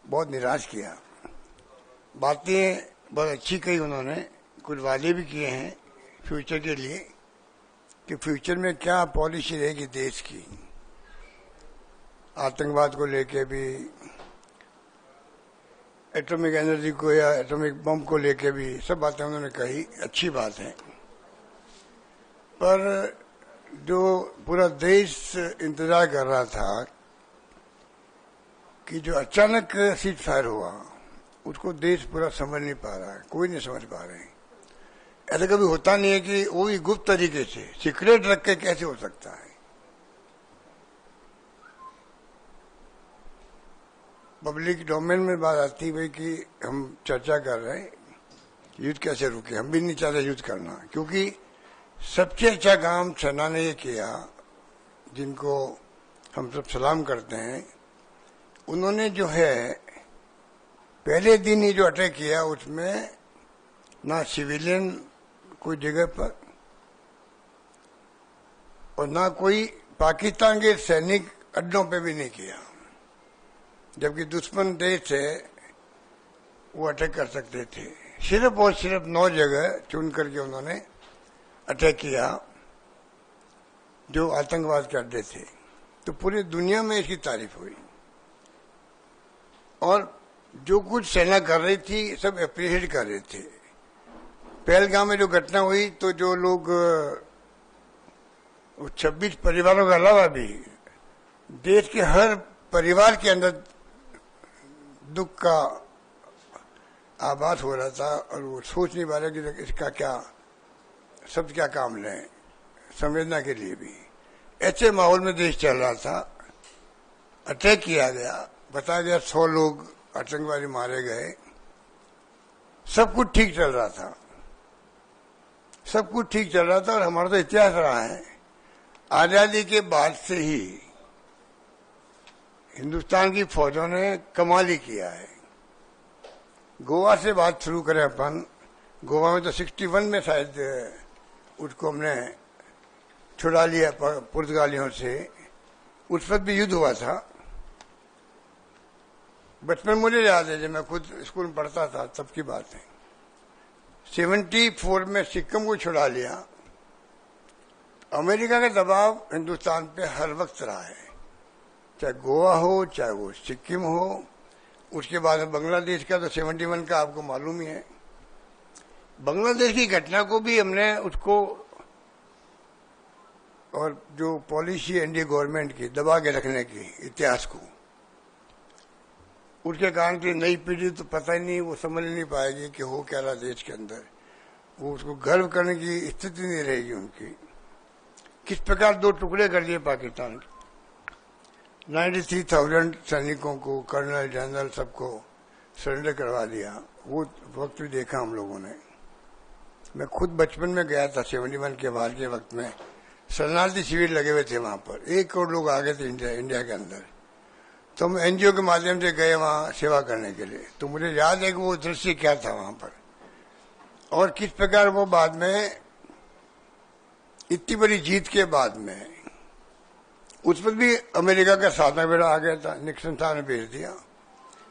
बहुत निराश किया। बातें बहुत अच्छी कही उन्होंने, कुछ वादे भी किए हैं फ्यूचर के लिए कि फ्यूचर में क्या पॉलिसी रहेगी देश की, आतंकवाद को लेके भी, एटॉमिक एनर्जी को या एटॉमिक बम को लेके भी, सब बातें उन्होंने कही, अच्छी बात है। पर जो पूरा देश इंतजार कर रहा था कि जो अचानक सीज फायर हुआ, उसको देश पूरा समझ नहीं पा रहा है, कोई नहीं समझ पा रहे हैं। ऐसा कभी होता नहीं है कि वो भी गुप्त तरीके से सीक्रेट रख के कैसे हो सकता है। पब्लिक डोमेन में बात आती हुई कि हम चर्चा कर रहे हैं युद्ध कैसे रुके। हम भी नहीं चाहते युद्ध करना, क्योंकि सबसे अच्छा काम सेना ने ये किया, जिनको हम सब सलाम करते हैं। उन्होंने जो है पहले दिन ही जो अटैक किया, उसमें ना सिविलियन कोई जगह पर और ना कोई पाकिस्तान के सैनिक अड्डों पे भी नहीं किया, जबकि दुश्मन देश है वो अटैक कर सकते थे। सिर्फ और सिर्फ 9 जगह चुन करके उन्होंने अटैक किया जो आतंकवाद के अड्डे थे। तो पूरी दुनिया में इसकी तारीफ हुई और जो कुछ सेना कर रही थी सब अप्रिशिएट कर रहे थे। पहलगाम में जो घटना हुई तो जो लोग 26 परिवारों के अलावा भी देश के हर परिवार के अंदर दुख का आभास हो रहा था और वो सोच नहीं पा रहे कि इसका क्या सब क्या काम लें, संवेदना के लिए भी। ऐसे माहौल में देश चल रहा था, अटैक किया गया, बताया गया 100 लोग आतंकवादी मारे गए, सब कुछ ठीक चल रहा था, सब कुछ ठीक चल रहा था। और हमारा तो इतिहास रहा है, आजादी के बाद से ही हिंदुस्तान की फौजों ने कमाल ही किया है। गोवा से बात शुरू करें अपन, गोवा में तो 61 में शायद उसको हमने छुड़ा लिया पुर्तगालियों से, उस वक्त भी युद्ध हुआ था। बचपन मुझे याद है, जब मैं खुद स्कूल में पढ़ता था तब की बात है। 74 में सिक्किम को छुड़ा लिया। अमेरिका का दबाव हिंदुस्तान पे हर वक्त रहा है, चाहे गोवा हो चाहे वो सिक्किम हो। उसके बाद बांग्लादेश का तो 71 का आपको मालूम ही है। बांग्लादेश की घटना को भी हमने उसको और जो पॉलिसी एनडीए गवर्नमेंट की दबा के रखने की इतिहास को, उसके कारण की नई पीढ़ी तो पता ही नहीं, वो समझ नहीं पाएगी कि हो क्या रहा देश के अंदर। वो उसको गर्व करने की स्थिति नहीं रहेगी उनकी। किस प्रकार 2 टुकड़े कर लिए पाकिस्तान के, 93,000 सैनिकों को, कर्नल जनरल सबको सरेंडर करवा दिया। वो वक्त भी देखा हम लोगों ने। मैं खुद बचपन में गया था 71 के बाद के वक्त में, शरणार्थी शिविर लगे हुए थे वहां पर, 1 करोड़ लोग आ गए थे इंडिया के अंदर। तो हम एनजीओ के माध्यम से गए वहां सेवा करने के लिए। तो मुझे याद है कि वो दृश्य क्या था वहां पर और किस प्रकार वो बाद में इतनी बड़ी जीत के बाद में उस पर भी अमेरिका का साधना बेड़ा आ गया था। निक्सन साहब ने भेज दिया,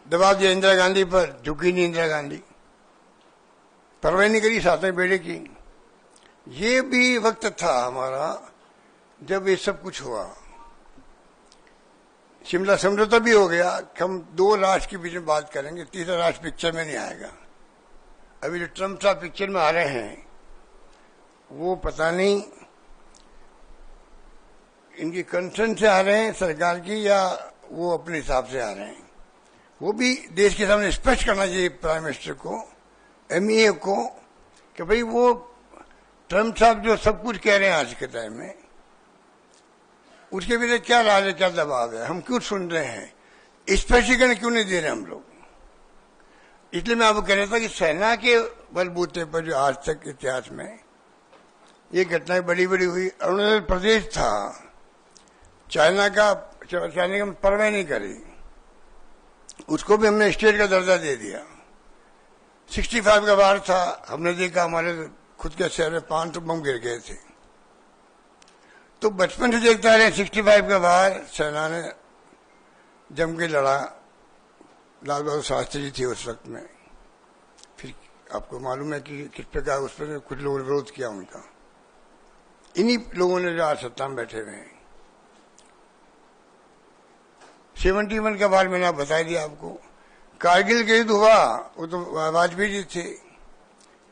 दबाव दिया इंदिरा गांधी पर, झुकी नहीं इंदिरा गांधी, परवाह नहीं करी साधना बेड़े की। ये भी वक्त था हमारा जब ये सब कुछ हुआ। शिमला समझौता भी हो गया कि हम 2 राष्ट्र के बीच में बात करेंगे, तीसरा राष्ट्र पिक्चर में नहीं आएगा। अभी जो ट्रम्प साहब पिक्चर में आ रहे हैं वो पता नहीं इनकी कंसर्न से आ रहे हैं सरकार की या वो अपने हिसाब से आ रहे हैं। वो भी देश के सामने स्पष्ट करना चाहिए प्राइम मिनिस्टर को, एमईए को, कि भाई वो ट्रम्प साहब जो सब कुछ कह रहे हैं आज के टाइम में, उसके पीछे क्या राज है, क्या दबाव है, हम क्यों सुन रहे हैं, स्पष्टीकरण क्यों नहीं दे रहे हम लोग। इसलिए मैं आपको कह रहा था कि सेना के बलबूते पर जो आज तक इतिहास में ये घटनाएं बड़ी बड़ी हुई। अरुणाचल प्रदेश था, चाइना का परवाह नहीं करी, उसको भी हमने स्टेट का दर्जा दे दिया। 65 का वार था, हमने देखा हमारे खुद के शहर में 500 बम गिर गए थे। तो बचपन से देखते आ रहे 65 का वार सेना ने जम के लड़ा, लाल बहादुर शास्त्री जी थे उस वक्त में। फिर आपको मालूम है कि किस प्रकार उस पर कुछ लोगों ने विरोध किया उनका। इन्हीं लोगों ने जो आज सत्ता में बैठे हुए हैं। 71 का बार मैंने बता दिया आपको। कारगिल के युद्ध हुआ, वो तो वाजपेयी जी थे,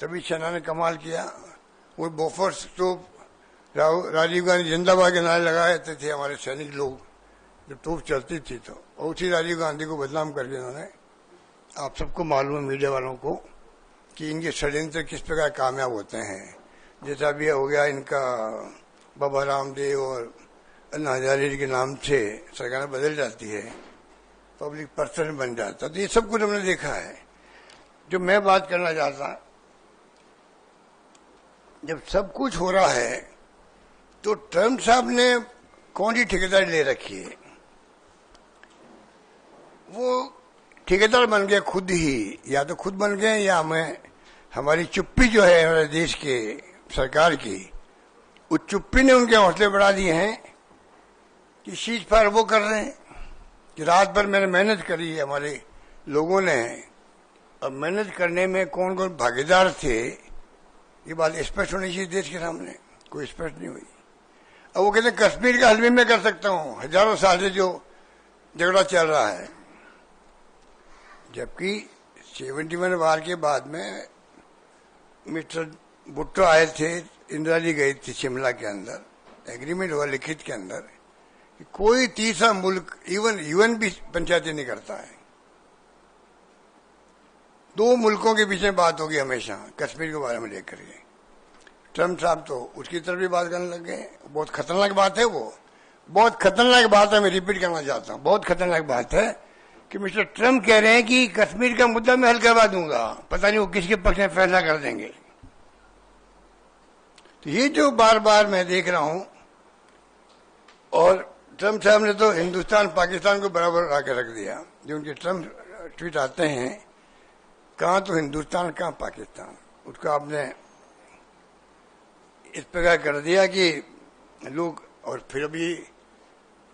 तभी सेना ने कमाल किया। वो बोफोर्स तोप राजीव गांधी जिंदाबाद के नारे लगाए थे हमारे सैनिक लोग, जब तोप चलती थी तो। और उसी राजीव गांधी को बदनाम करके उन्होंने, आप सबको मालूम है मीडिया वालों को, कि इनके षड्यंत्र किस प्रकार कामयाब होते हैं। जैसा भी हो गया इनका बाबा रामदेव और अन्ना हजारे के नाम से सरकार बदल जाती है, पब्लिक पर्सन बन जाता। तो ये सब कुछ हमने देखा है। जो मैं बात करना चाहता, जब सब कुछ हो रहा है तो ट्रम्प साहब ने कौन सी ठेकेदारी ले रखी है? वो ठेकेदार बन गए खुद ही, या तो खुद बन गए या हमारी चुप्पी जो है हमारे देश के सरकार की, उस चुप्पी ने उनके हौसले बढ़ा दिए हैं कि सीज फायर वो कर रहे हैं कि रात भर मैंने मेहनत करी है हमारे लोगों ने। अब मेहनत करने में कौन कौन भागीदार थे, ये बात स्पष्ट होनी चाहिए देश के सामने। कोई स्पष्ट नहीं हुई। अब वो कहते हैं कश्मीर का हल भी मैं कर सकता हूं, हजारों साल से जो झगड़ा चल रहा है। जबकि 71 वार के बाद में मिस्टर भुट्टो आए थे, इंदिरा जी गई थी शिमला के अंदर, एग्रीमेंट हुआ लिखित के अंदर कि कोई तीसरा मुल्क, इवन यूएन भी पंचायती नहीं करता है। 2 मुल्कों के बीच में बात होगी हमेशा कश्मीर के बारे में लेकर के। ट्रम्प साहब तो उसकी तरफ भी बात करने लग गए। बहुत खतरनाक बात है वो, बहुत खतरनाक बात है। मैं रिपीट करना चाहता हूं, बहुत खतरनाक बात है कि मिस्टर ट्रम्प कह रहे हैं कि कश्मीर का मुद्दा मैं हल करवा दूंगा। पता नहीं वो किसके पक्ष में फैसला कर देंगे। तो ये जो बार बार मैं देख रहा हूं, और ट्रम्प साहब ने तो हिंदुस्तान पाकिस्तान को बराबर आके रख दिया। जो उनके ट्रम्प ट्वीट आते हैं, कहां तो हिंदुस्तान कहां पाकिस्तान, उसको आपने इस प्रकार कर दिया कि लोग। और फिर अभी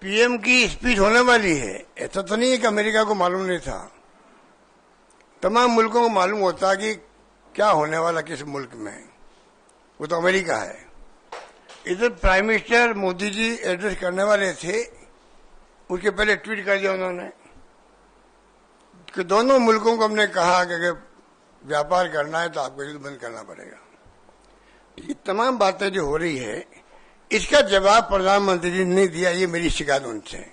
पीएम की स्पीच होने वाली है। ऐसा तो नहीं है कि अमेरिका को मालूम नहीं था, तमाम मुल्कों को मालूम होता कि क्या होने वाला किस मुल्क में। वो तो अमेरिका है। इधर prime minister Modi ji address करने वाले थे, उसके पहले ट्वीट कर दिया उन्होंने कि दोनों मुल्कों को हमने कहा कि अगर व्यापार करना है तो आपको युद्ध बंद करना पड़ेगा। ये तमाम बातें जो हो रही है, इसका जवाब प्रधानमंत्री जी ने नहीं दिया। ये मेरी शिकायत उनसे है।